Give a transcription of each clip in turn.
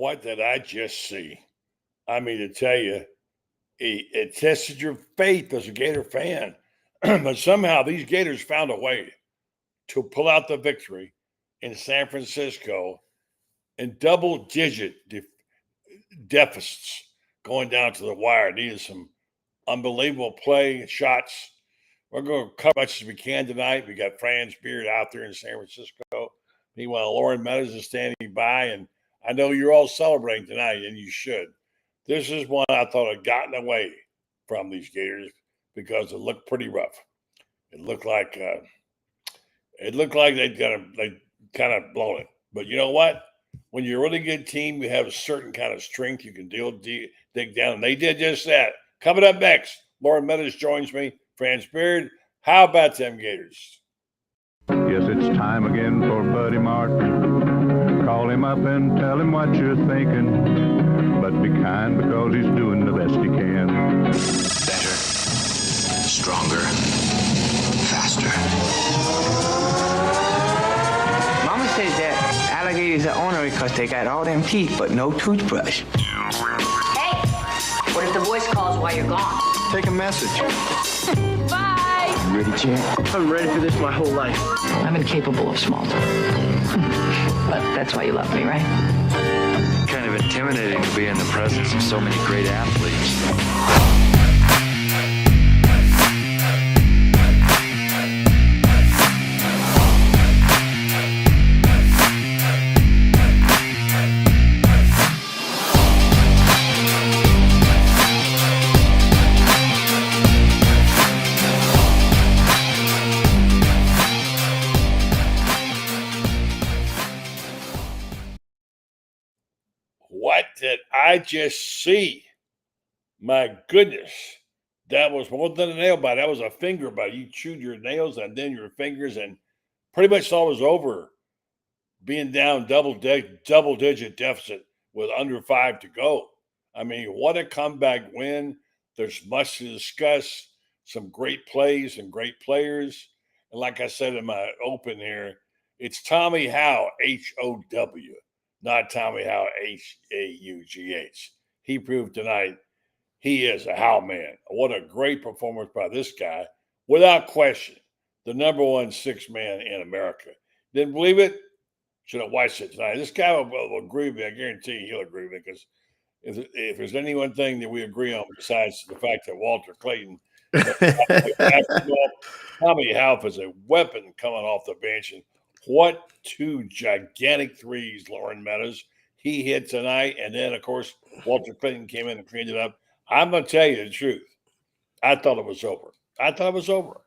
what did I just see? I mean, to tell you, it tested your faith as a Gator fan. But somehow these Gators found a way to pull out the victory in San Francisco in double-digit deficits going down to the wire. Needed some unbelievable play and shots. We're going to cover as much as we can tonight. We got Franz Beard out there in San Francisco. Meanwhile, Lauren Meadows is standing by, and I know you're all celebrating tonight, and you should. This is one I thought had gotten away from these Gators because it looked pretty rough. It looked like they kind of blown it. But you know what? When you're a really good team, you have a certain kind of strength. You can dig down, and they did just that. Coming up next, Lauren Meadows joins me. Franz Beard, how about them Gators? Yes, it's time again for Buddy Martin. Call him up and tell him what you're thinking. But be kind because he's doing the best he can. Better, stronger, faster. Mama says that alligators are ornery because they got all them teeth but no toothbrush. Hey, what if the voice calls while you're gone? Take a message. Bye. You ready, champ? I'm ready for this my whole life. I'm incapable of small talk. But that's why you love me, right? Kind of intimidating to be in the presence of so many great athletes. What did I just see? My goodness. That was more than a nail bite. That was a finger bite. You chewed your nails and then your fingers, and pretty much all was over. Being down double-digit deficit with under 5 to go. I mean, what a comeback win. There's much to discuss. Some great plays and great players. And like I said in my open here, it's Tommy Haugh, H-O-W. Not Tommy Haugh, H-A-U-G-H. He proved tonight he is a Haugh man. What a great performance by this guy. Without question, the number one six man in America. Didn't believe it? Should have watched it tonight. This guy will agree with me. I guarantee you he'll agree with me because if there's any one thing that we agree on besides the fact that Walter ClaYton, Tommy Haugh is a weapon coming off the bench. And what two gigantic threes, Lauren Meadows, he hit tonight. And then, of course, Walter ClaYton came in and cleaned it up. I'm going to tell you the truth. I thought it was over.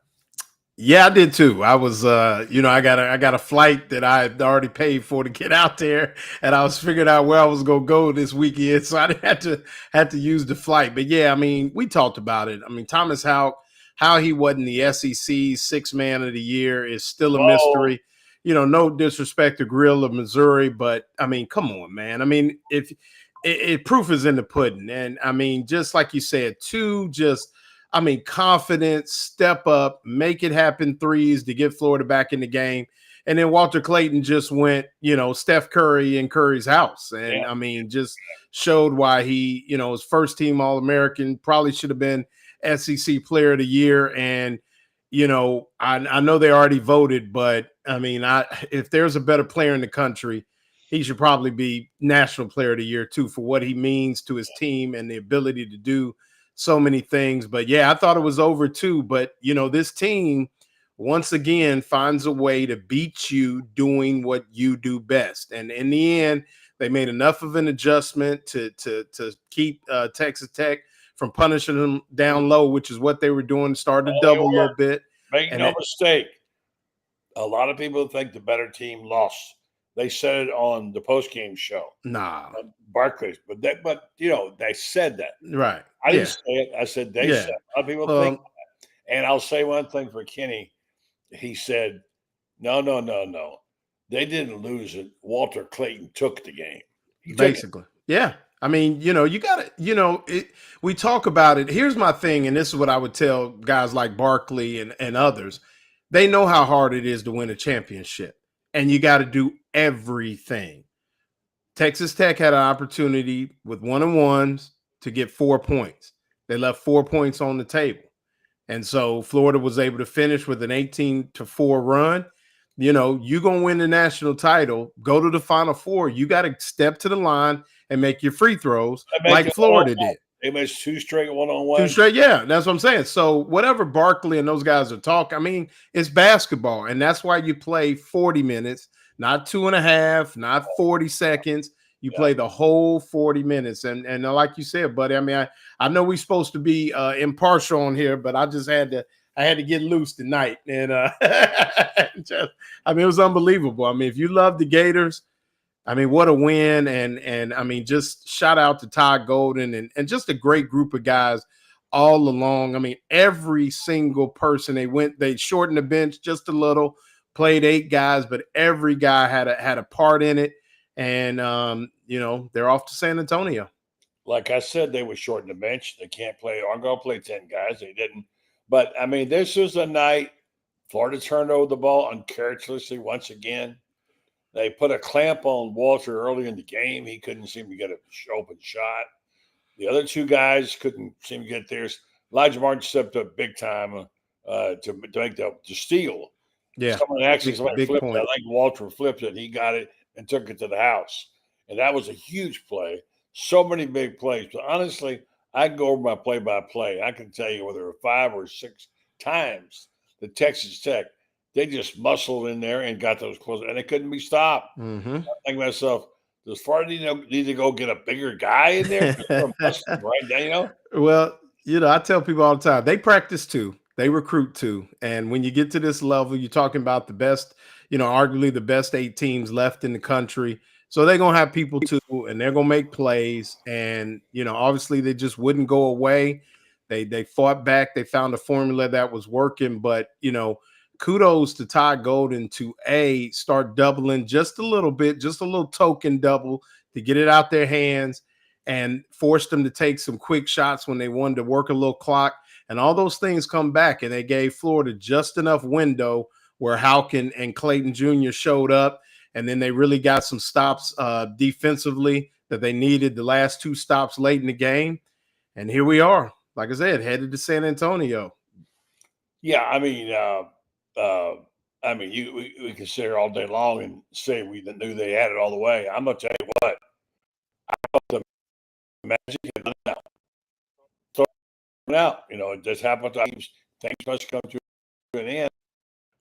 Yeah, I did too. I was, I got a flight that I had already paid for to get out there, and I was figuring out where I was going to go this weekend, so I had to use the flight. But yeah, I mean, we talked about it. I mean, Thomas Haugh, how he wasn't the SEC sixth man of the year is still a mystery. You know, no disrespect to Grill of Missouri, but I mean, come on, man. I mean, if proof is in the pudding, and I mean, just like you said, confidence, step up, make it happen threes to get Florida back in the game. And then Walter ClaYton just went, Steph Curry in Curry's house. And I mean, just showed why he, was first team All-American, probably should have been SEC Player of the Year. And, I know they already voted, but I mean, if there's a better player in the country, he should probably be National Player of the Year too, for what he means to his team and the ability to do so many things. But yeah, I thought it was over too. But this team once again finds a way to beat you doing what you do best. And in the end, they made enough of an adjustment to keep Texas Tech from punishing them down low, which is what they were doing. Started to double a little bit. Make no mistake. A lot of people think the better team lost. They said it on the postgame show. Nah, Barclays, but they said that. Right. I didn't say it. I said they said it. A lot of people think that. And I'll say one thing for Kenny. He said, no. They didn't lose it. Walter ClaYton took the game. Basically. Yeah. I mean, you got to, we talk about it. Here's my thing, and this is what I would tell guys like Barkley and others. They know how hard it is to win a championship, and you got to do everything Texas Tech had an opportunity with 1-on-1s to get 4 points. They left 4 points on the table. And so Florida was able to finish with an 18-4 run. You know, you're going to win the national title, go to the Final Four. You got to step to the line and make your free throws like Florida did. They missed 2 straight one-on-one. 2 straight, yeah, that's what I'm saying. So whatever Barkley and those guys are talking, I mean, it's basketball, and that's why you play 40 minutes, not 2.5, not 40 seconds. You play the whole 40 minutes. And like you said, buddy, I mean, I know we're supposed to be impartial on here, but I just had to get loose tonight. And I mean, it was unbelievable. I mean, if you love the Gators, I mean, what a win. And I mean, just shout out to Todd Golden and just a great group of guys all along. I mean, every single person they shortened the bench just a little, played 8 guys, but every guy had a part in it. And, you know, they're off to San Antonio. Like I said, they were shorting the bench. They can't play. I'm going to play 10 guys. They didn't. But, I mean, this was a night Florida turned over the ball uncharacteristically once again. They put a clamp on Walter early in the game. He couldn't seem to get an open shot. The other 2 guys couldn't seem to get theirs. Elijah Martin stepped up big time to make the steal. Yeah. Somebody flipped point. it. I think Walter flipped it. He got it and took it to the house. And that was a huge play. So many big plays. But honestly, I can go over my play-by-play. I can tell you whether there were 5 or 6 times the Texas Tech, they just muscled in there and got those close, and they couldn't be stopped. Mm-hmm. I think to myself, does Florida need to go get a bigger guy in there? Right now, you know? Well, you know, I tell people all the time, they practice too. They recruit too. And when you get to this level, you're talking about the best, you know, arguably the best 8 teams left in the country. So they're going to have people too, and they're going to make plays. And, you know, obviously they just wouldn't go away. They fought back. They found a formula that was working. But, you know, kudos to Todd Golden to start doubling just a little bit, just a little token double to get it out their hands and forced them to take some quick shots when they wanted to work a little clock. And all those things come back, and they gave Florida just enough window where Haugh and ClaYton Jr. showed up. And then they really got some stops defensively that they needed, the last 2 stops late in the game. And here we are, like I said, headed to San Antonio. Yeah, I mean, we can sit here all day long and say we knew they had it all the way. I'm going to tell you what, I thought the Magic had done out. So now, you know, it just happened to teams. Things must come to an end.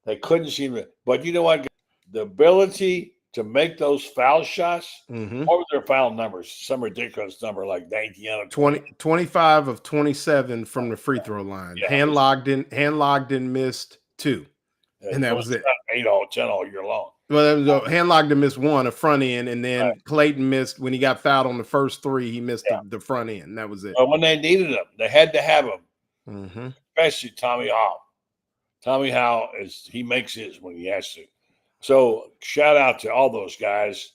They couldn't seem to, but you know what? The ability to make those foul shots. Mm-hmm. What were their foul numbers? Some ridiculous number like 19 out of 25 of 27 from the free throw line. Yeah. Hand logged in, missed 2. And that was it. 10 all year long. Well, hand logged and missed 1, a front end, and then ClaYton missed when he got fouled on the first 3. He missed the front end. That was it. But when they needed him, they had to have him. Mm-hmm. Especially Tommy Haugh. Tommy Haugh he makes his when he has to. So shout out to all those guys.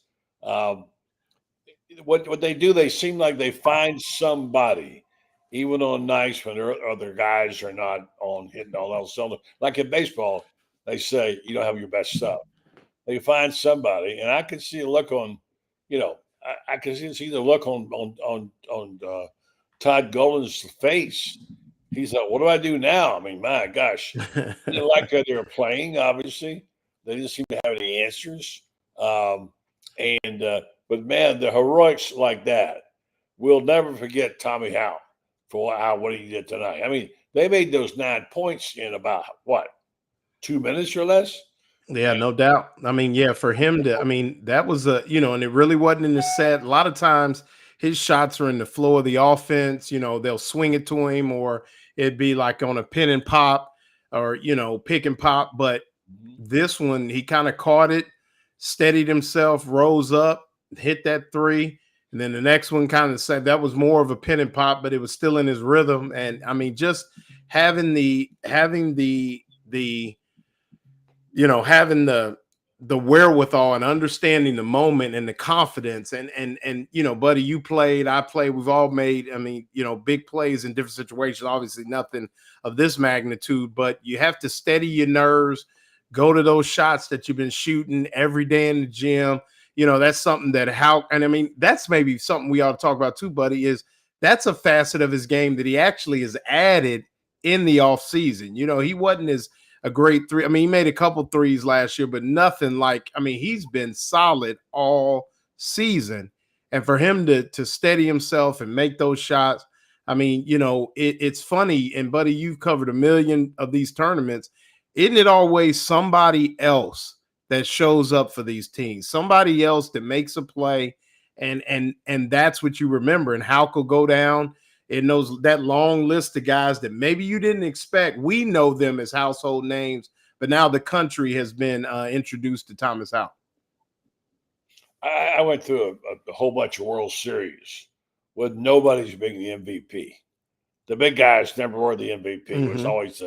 What they do, they seem like they find somebody, even on nights when their other guys are not on hitting all else. Like in baseball, they say you don't have your best stuff. They find somebody, and I can see a look on, you know, I can see the look on Todd Golden's face. He's like, what do I do now? I mean, my gosh, they like how they were playing, obviously. They didn't seem to have any answers. But man, the heroics like that, we'll never forget Tommy Haugh for what he did tonight. I mean, they made those 9 points in about, 2 minutes or less? Yeah, no doubt. I mean, yeah, for him to, I mean, that was and it really wasn't in the set. A lot of times his shots are in the flow of the offense. You know, they'll swing it to him, or it'd be like on a pin and pop or, pick and pop. But this one, he kind of caught it, steadied himself, rose up, hit that 3. And then the next one kind of said that was more of a pin and pop, but it was still in his rhythm. And I mean, just having the wherewithal and understanding the moment and the confidence and buddy, you played, I played, we've all made, big plays in different situations, obviously nothing of this magnitude, but you have to steady your nerves, go to those shots that you've been shooting every day in the gym, that's something that and I mean, that's maybe something we ought to talk about too, buddy, is that's a facet of his game that he actually has added in the offseason. He wasn't as a great three. I mean, he made a couple threes last year, but nothing like, I mean, he's been solid all season. And for him to steady himself and make those shots, I mean, it's funny. And buddy, you've covered a million of these tournaments. Isn't it always somebody else that shows up for these teams? Somebody else that makes a play, and that's what you remember. And Haugh will go down in that long list of guys that maybe you didn't expect. We know them as household names, but now the country has been introduced to Thomas Haugh. I went through a whole bunch of World Series with nobody's being the MVP. The big guys never were the MVP. It was always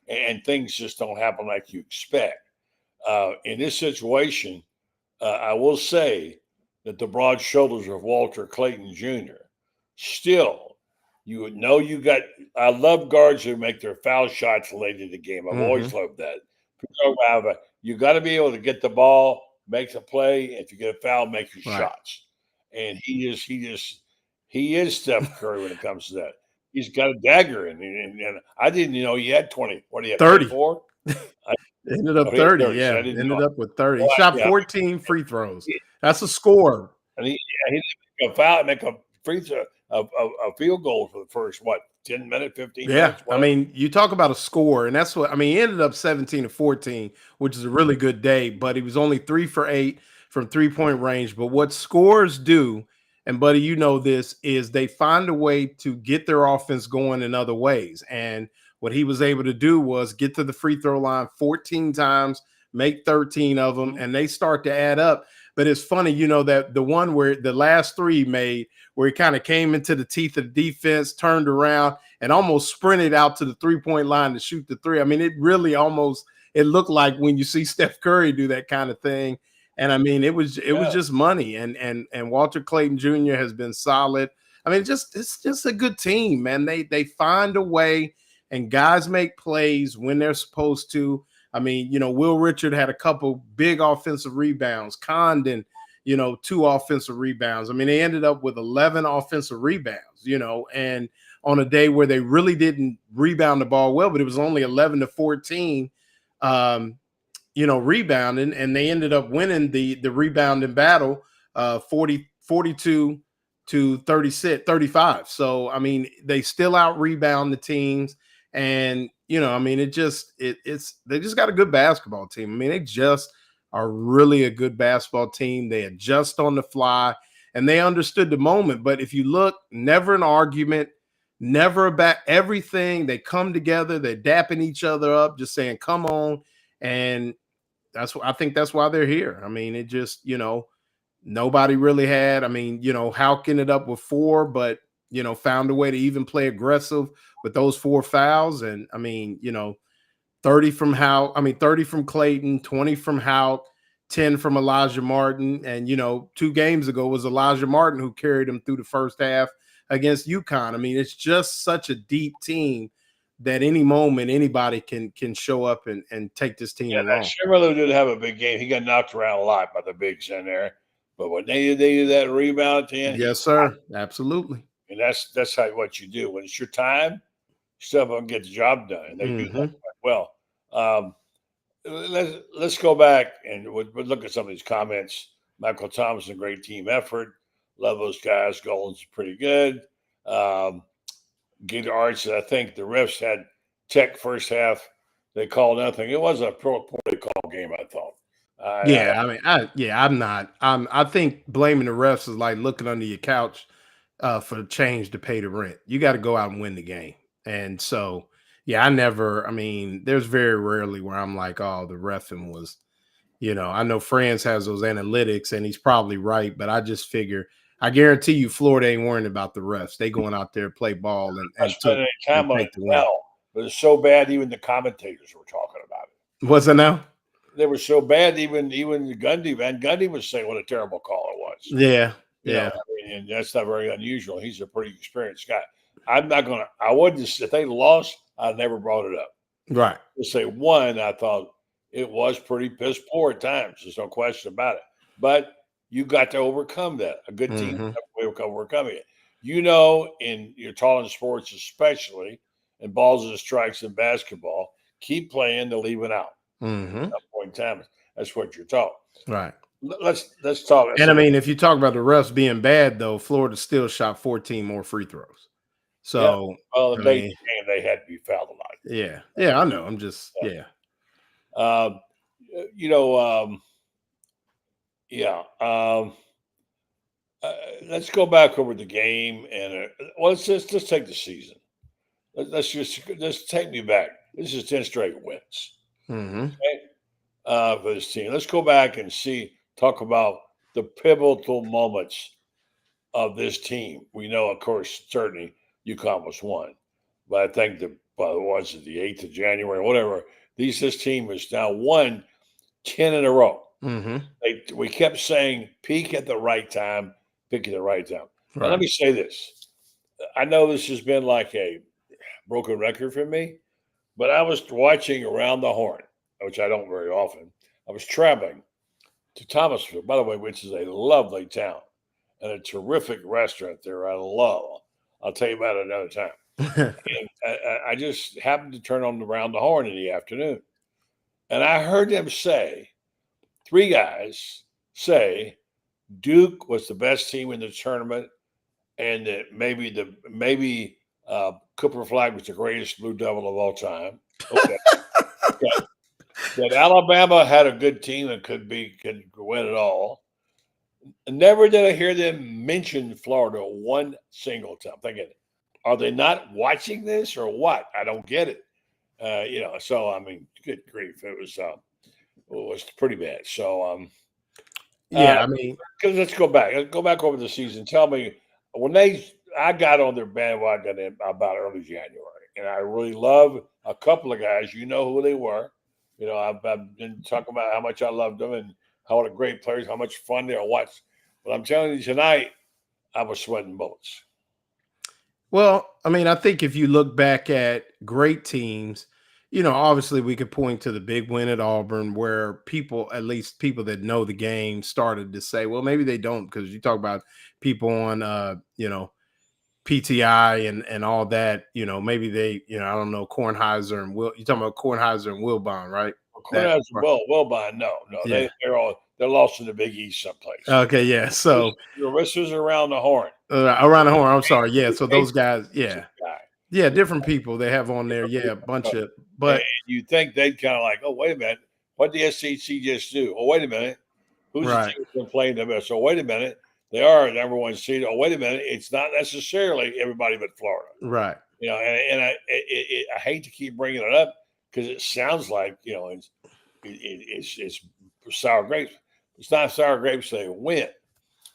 and things just don't happen like you expect. In this situation, I will say that the broad shoulders of Walter ClaYton Jr. Still, you would know you got. I love guards who make their foul shots late in the game. I've always loved that. You got to be able to get the ball, make the play. If you get a foul, make your shots. And he is Steph Curry when it comes to that. He's got a dagger, and I didn't he had 20. What do you have? 30. 24? Ended up 30. Yeah, ended up with 30. He shot 14 free throws. That's a score. And he didn't make a foul, make a free throw, a field goal for the first 10 minutes, 15 minutes. Yeah, I mean, you talk about a score, and that's what I mean. He ended up 17-14, which is a really good day, but he was only 3 for 8 from 3-point range. But what scores do, and buddy, you know this, is they find a way to get their offense going in other ways. And what he was able to do was get to the free throw line 14 times, make 13 of them, and they start to add up. But it's funny, that the one where the last three made, where he kind of came into the teeth of the defense, turned around, and almost sprinted out to the 3-point line to shoot the three. I mean, it really it looked like when you see Steph Curry do that kind of thing. And I mean, it was just money. And Walter ClaYton Jr. has been solid. I mean, it's just a good team, man. They find a way, and guys make plays when they're supposed to. I mean, Will Richard had a couple big offensive rebounds. Condon, 2 offensive rebounds. I mean, they ended up with 11 offensive rebounds, and on a day where they really didn't rebound the ball well, but it was only 11-14, rebounding, and they ended up winning the rebounding battle, 42 to 35. So, I mean, they still out rebound the teams. And, I mean, they just got a good basketball team. I mean, they just are really a good basketball team. They adjust on the fly, and they understood the moment. But if you look, never an argument, never about everything. They come together, they're dapping each other up, just saying, come on. And I think that's why they're here. I mean, it just, nobody really had. I mean, Haugh ended up with 4, but found a way to even play aggressive with those 4 fouls. And I mean, 30 from Haugh, 30 from ClaYton, 20 from Haugh, 10 from Elijah Martin. And, 2 games ago was Elijah Martin who carried him through the first half against UConn. I mean, it's just such a deep team that any moment anybody can show up and take this team along. Sherman did have a big game. He got knocked around a lot by the bigs in there. But when they did that rebound at the end, yes, sir. Absolutely. And that's what you do. When it's your time, step up and get the job done. And they do that quite well. Let's go back and we'll look at some of these comments. Michael Thompson, great team effort. Love those guys. Golden's pretty good. Gator Arts, I think the refs had Tech first half. They called nothing. It was a poorly called game, I thought. I think blaming the refs is like looking under your couch for change to pay the rent. You got to go out and win the game. And so, there's very rarely where I'm like, oh, the reffing was, I know Franz has those analytics and he's probably right, but I just figure, I guarantee you Florida ain't worrying about the refs. They going out there, play ball and take the win. But it's so bad, even the commentators were talking about it. What's it now? They were so bad, even Gundy, Van Gundy was saying what a terrible call it was. Yeah. And that's not very unusual. He's a pretty experienced guy. I wouldn't, if they lost, I never brought it up. Right. To say won, I thought it was pretty piss poor at times. There's no question about it. but you got to overcome that. A good team Mhm. will overcome it. You know, in your talent sports, especially in balls and strikes in basketball, keep playing to leave it out. Mhm. At that point in time, that's what you're taught. Right. Let's talk. And I mean, if you talk about the refs being bad, though, Florida still shot 14 more free throws. Yeah. So, Well, I in Dayton mean, game, they had to be fouled a lot. yeah. Yeah, I know. I'm just, yeah. Um, you know, yeah. Let's go back over the game and well, let's just take the season. Let's just take me back. This is 10 straight wins. Mhm. Okay? For this team. Let's go back and talk about the pivotal moments of this team. We know, of course, certainly UConn was one, but I think was it the 8th of January, whatever. This team has now won 10 in a row. Mhm. We kept saying peak at the right time, pick at the right time. And let Right. me say this. I know this has been like a broken record for me, but I was watching Around the Horn, which I don't very often. I was traveling to Thomasville, by the way, which is a lovely town and a terrific restaurant there. I love. I'll tell you about it another time. And I just happened to turn on Around the Horn in the afternoon, and I heard them say, three guys say, Duke was the best team in the tournament, and that maybe Cooper Flag was the greatest Blue Devil of all time. Okay. Okay. That Alabama had a good team and could win it all. Never did I hear them mention Florida one single time. Thinking, are they not watching this or what? I don't get it. So I mean, good grief, it was pretty bad. So Yeah, I mean, let's go back. Let's go back over the season. Tell me I got on their bandwagon about early January, and I really love a couple of guys. You know who they were. I've been talking about how much I loved them and how what a great players, how much fun they are watch. But I'm telling you tonight, I was sweating bullets. well, I mean, I think if you look back at great teams, obviously we could point to the big win at Auburn where people, at least people that know the game, started to say, well, maybe they don't, because you talk about people on PTI and all that, maybe they, I don't know, Kornheiser and you're talking about Kornheiser and Wilbon, right? Wilbon, no, Yeah. they're lost in the Big East someplace. Okay, yeah. So this was Around the Horn. Around the Horn. I'm sorry. Yeah. So those guys, yeah, Guy. different people they have on there. Yeah, a bunch of. But and you think they'd kind of like, oh, wait a minute, what did the SEC just do? Oh, wait a minute, who's the team that's been playing the best? So wait a minute, they are number one seed. Oh, wait a minute, it's not necessarily everybody but Florida. Right. And I hate to keep bringing it up because it sounds like it's sour grapes. It's not sour grapes. They win.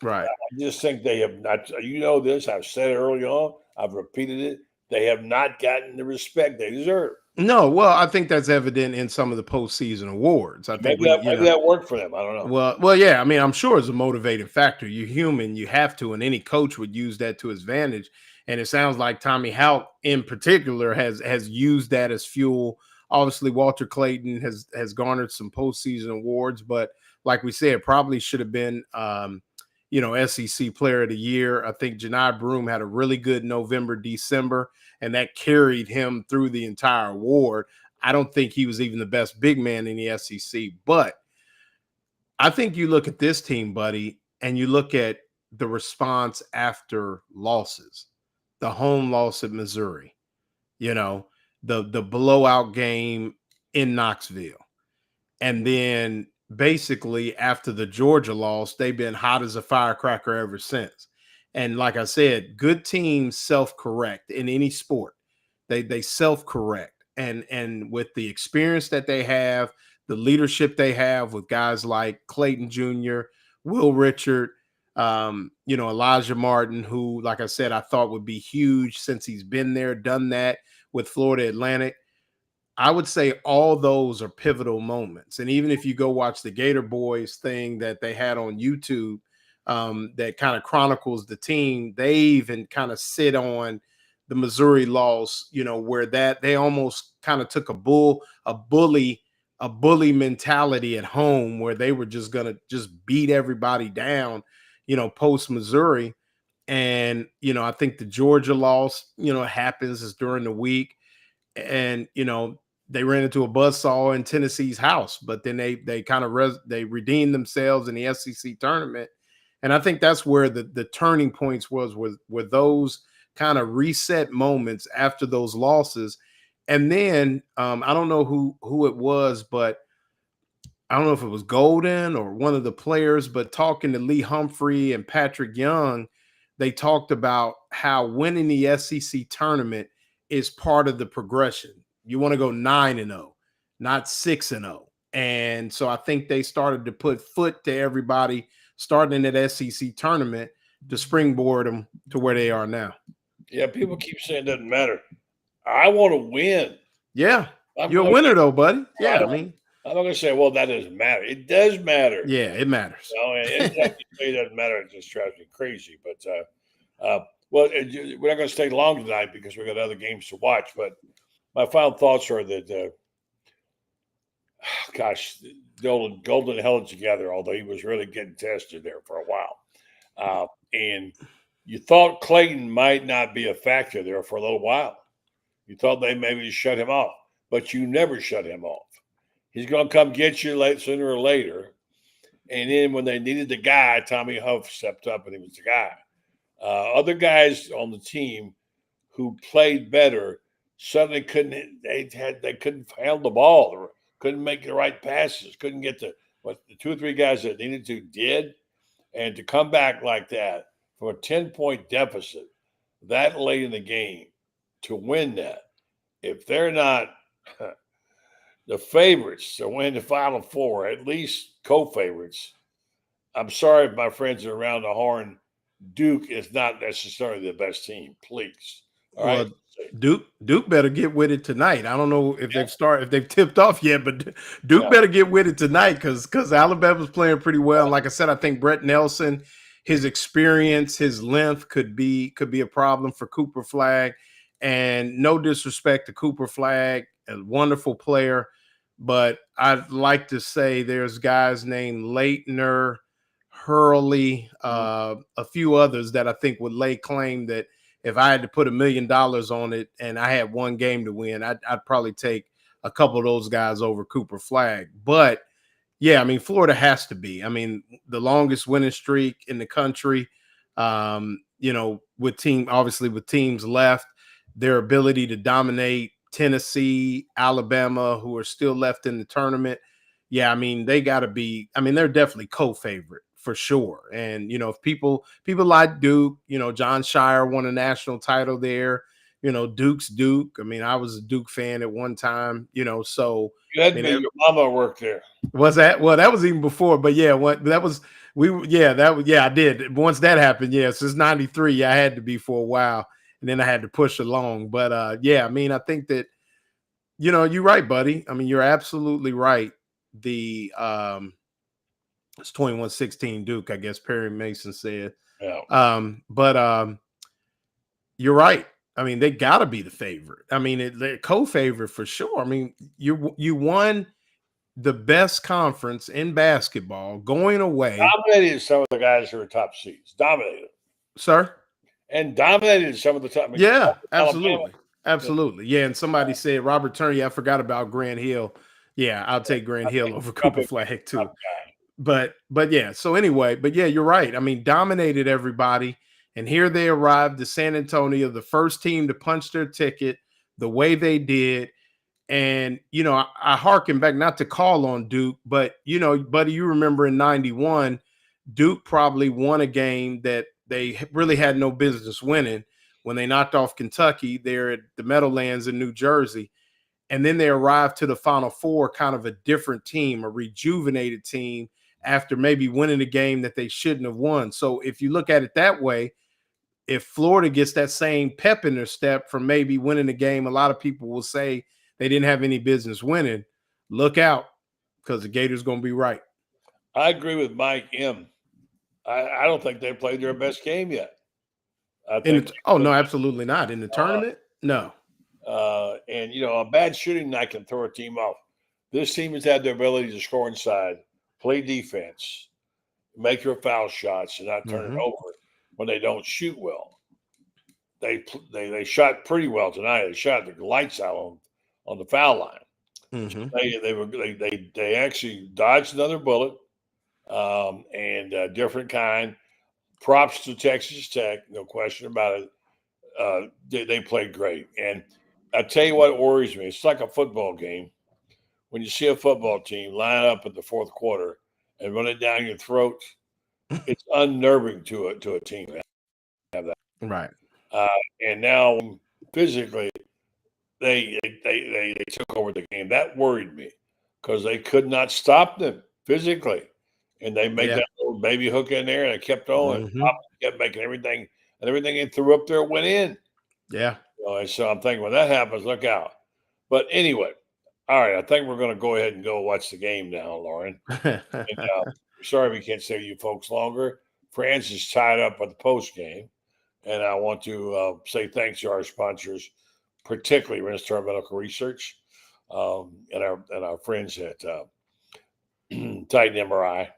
Right. I just think they have not. This. I've said it early on. I've repeated it. They have not gotten the respect they deserve. No, well, I think that's evident in some of the postseason awards. I think maybe that worked for them. I don't know. Well, yeah. I mean, I'm sure it's a motivating factor. You're human. You have to, and any coach would use that to his advantage. And it sounds like Tommy Haugh, in particular, has used that as fuel. Obviously, Walter ClaYton has garnered some postseason awards, but like we said, probably should have been, SEC Player of the Year. I think Janai Broome had a really good November, December, and that carried him through the entire award. I don't think he was even the best big man in the SEC, but I think you look at this team, buddy, and you look at the response after losses, the home loss at Missouri, the blowout game in Knoxville. And then basically after the Georgia loss, they've been hot as a firecracker ever since. And like I said, good teams self-correct in any sport. They self-correct. And with the experience that they have, the leadership they have with guys like ClaYton Jr., Will Richard, Elijah Martin, who, like I said, I thought would be huge since he's been there, done that with Florida Atlantic. I would say all those are pivotal moments. And even if you go watch the Gator Boys thing that they had on YouTube, that kind of chronicles the team, they even kind of sit on the Missouri loss, where that they almost kind of took a bully a bully mentality at home where they were just gonna just beat everybody down, post Missouri. And I think the Georgia loss, happens is during the week, and they ran into a buzzsaw in Tennessee's house, but then they kind of they redeemed themselves in the SEC tournament. And I think that's where the turning points were those kind of reset moments after those losses. And then I don't know who it was, but I don't know if it was Golden or one of the players, but talking to Lee Humphrey and Patrick Young, they talked about how winning the SEC tournament is part of the progression. You want to go 9-0, not 6-0. And so I think they started to put foot to everybody starting in that SEC tournament to springboard them to where they are now. Yeah, people keep saying it doesn't matter. I want to win. Yeah, you're a winner though, buddy. Yeah, I'm not going to say, well, that doesn't matter. It does matter. Yeah, it matters. Anytime you say it doesn't matter, it just drives me crazy. But, we're not going to stay long tonight because we've got other games to watch. But my final thoughts are that, Golden held it together, although he was really getting tested there for a while. And you thought ClaYton might not be a factor there for a little while. You thought they maybe shut him off, but you never shut him off. He's going to come get you sooner or later. And then when they needed the guy, Tommy Huff stepped up and he was the guy. Other guys on the team who played better suddenly couldn't handle the ball, or couldn't make the right passes, couldn't get the 2 or 3 guys that needed to did. And to come back like that from a 10-point deficit that late in the game to win that, if they're not the favorites to win the Final Four, at least co-favorites, I'm sorry if my friends are around the horn. Duke is not necessarily the best team, please. All right. Duke better get with it tonight. I don't know if they've tipped off yet, but Duke better get with it tonight because Alabama's playing pretty well. And like I said, I think Brett Nelson, his experience, his length could be a problem for Cooper Flagg. And no disrespect to Cooper Flagg, a wonderful player, but I'd like to say there's guys named Leitner, Hurley, a few others that I think would lay claim that if I had to put $1 million on it and I had one game to win, I'd probably take a couple of those guys over Cooper Flagg. But yeah, I mean, Florida has to be. I mean, the longest winning streak in the country, with teams left, their ability to dominate Tennessee, Alabama, who are still left in the tournament. Yeah, I mean, they got to be. I mean, they're definitely co-favorite for sure. And if people like Duke, John Shire won a national title there. Duke's Duke. I mean, I was a Duke fan at one time. So you had your mama worked there. Was that? Well, that was even before. But yeah, I did. Once that happened, since '93, I had to be for a while. And then I had to push along. But I mean, I think that, you're right, buddy. I mean, you're absolutely right. It's 21-16 Duke, I guess Perry Mason said. Yeah. But you're right. I mean, they got to be the favorite. I mean, they're co-favorite for sure. I mean, you won the best conference in basketball going away. Dominated some of the guys who are top seeds. Dominated. Sir? And dominated some of the top. Yeah, absolutely. Absolutely. Yeah, and somebody said Robert Turner. Yeah, I forgot about Grant Hill. Yeah, I'll take Grant Hill over Cooper Flagg too. But yeah, so anyway, but yeah, you're right. I mean, dominated everybody. And here they arrived to San Antonio, the first team to punch their ticket the way they did. And, I hearken back, not to call on Duke, but, buddy, you remember in 91, Duke probably won a game that they really had no business winning when they knocked off Kentucky there at the Meadowlands in New Jersey. And then they arrived to the Final Four, kind of a different team, a rejuvenated team after maybe winning a game that they shouldn't have won. So if you look at it that way, if Florida gets that same pep in their step from maybe winning a game, a lot of people will say they didn't have any business winning. Look out, because the Gators going to be right. I agree with Mike M. I don't think they played their best game yet. No, absolutely not. In the tournament? No. And, a bad shooting night can throw a team off. This team has had the ability to score inside, play defense, make your foul shots, and not turn it over when they don't shoot well. They shot pretty well tonight. They shot the lights out on the foul line. They actually dodged another bullet, and a different kind. Props to Texas Tech, no question about it. They played great, and I tell you what worries me. It's like a football game. When you see a football team line up in the fourth quarter and run it down your throat, it's unnerving to a team to have that. Right. And now physically, they took over the game. That worried me because they could not stop them physically, and they made that little baby hook in there, and it kept on and kept making everything, and everything they threw up there went in. Yeah. And so I'm thinking when that happens, look out. But anyway, all right, I think we're going to go ahead and go watch the game now, Lauren. And, sorry we can't stay with you folks longer. France is tied up with the post game, and I want to say thanks to our sponsors, particularly Renstar Medical Research, and our friends at Titan MRI.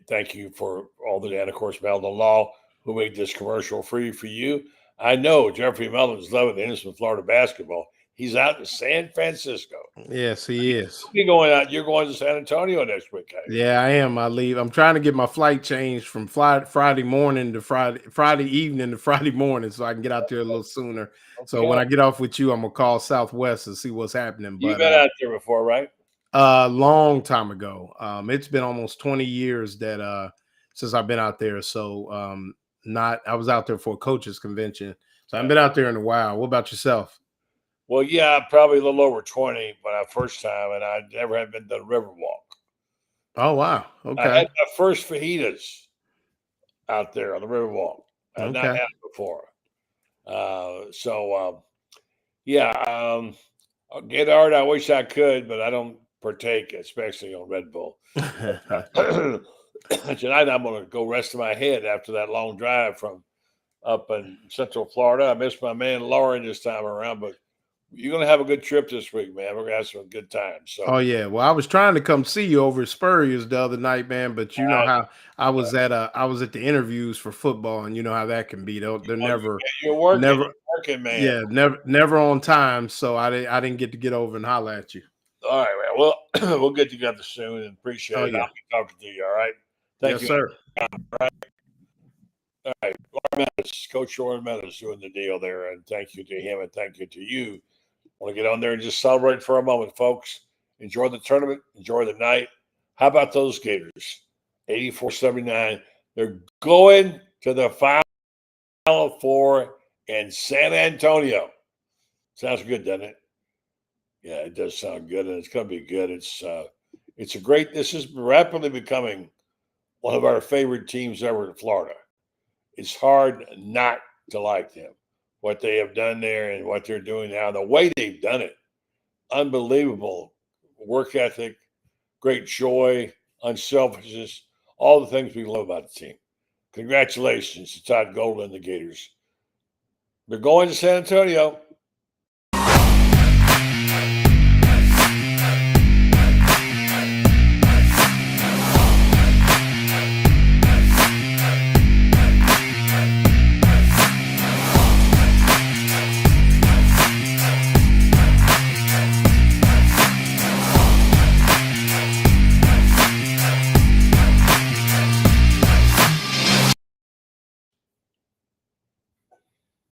Thank you for all the, and of course, Meldon Law, who made this commercial free for you. I know Jeffrey Meldon's loving the innocent Florida basketball. He's out in San Francisco. Yes, he is. You're going out. You're going to San Antonio next week. Yeah, I am. I leave. I'm trying to get my flight changed from Friday morning to Friday evening to Friday morning, so I can get out there a little sooner. Okay. So when I get off with you, I'm gonna call Southwest and see what's happening. You've been out there before, right? Long time ago. It's been almost 20 years that since I've been out there. So I was out there for a coaches convention. So I've been out there in a while. What about yourself? Well, yeah, probably a little over 20 when I first time, and I never had been to the Riverwalk. Oh, wow. Okay. I had my first fajitas out there on the Riverwalk. I've not had it before. Gatorade, I wish I could, but I don't partake, especially on Red Bull. Tonight, I'm going to go rest my head after that long drive from up in Central Florida. I miss my man Lauren this time around, but you're going to have a good trip this week, man. We're going to have some good times. So. Oh, yeah. Well, I was trying to come see you over at Spurrier's the other night, man, but you know how I was at the interviews for football, and you know how that can be. They're never you're working, man. Yeah, never on time, so I didn't get to get over and holler at you. All right, man. Well, we'll get together soon and appreciate it. Yeah. I'll be talking to you, all right? Thank you, sir. All right. Lauren Meadows, Coach Lauren Meadows doing the deal there, and thank you to him and thank you to you. I want to get on there and just celebrate for a moment, folks. Enjoy the tournament. Enjoy the night. How about those Gators? 84-79. They're going to the Final Four in San Antonio. Sounds good, doesn't it? Yeah, it does sound good, and it's going to be good. This is rapidly becoming one of our favorite teams ever in Florida. It's hard not to like them. What they have done there and what they're doing now, the way they've done it, unbelievable work ethic, great joy, unselfishness, all the things we love about the team. Congratulations to Todd Golden and the Gators. They're going to San Antonio.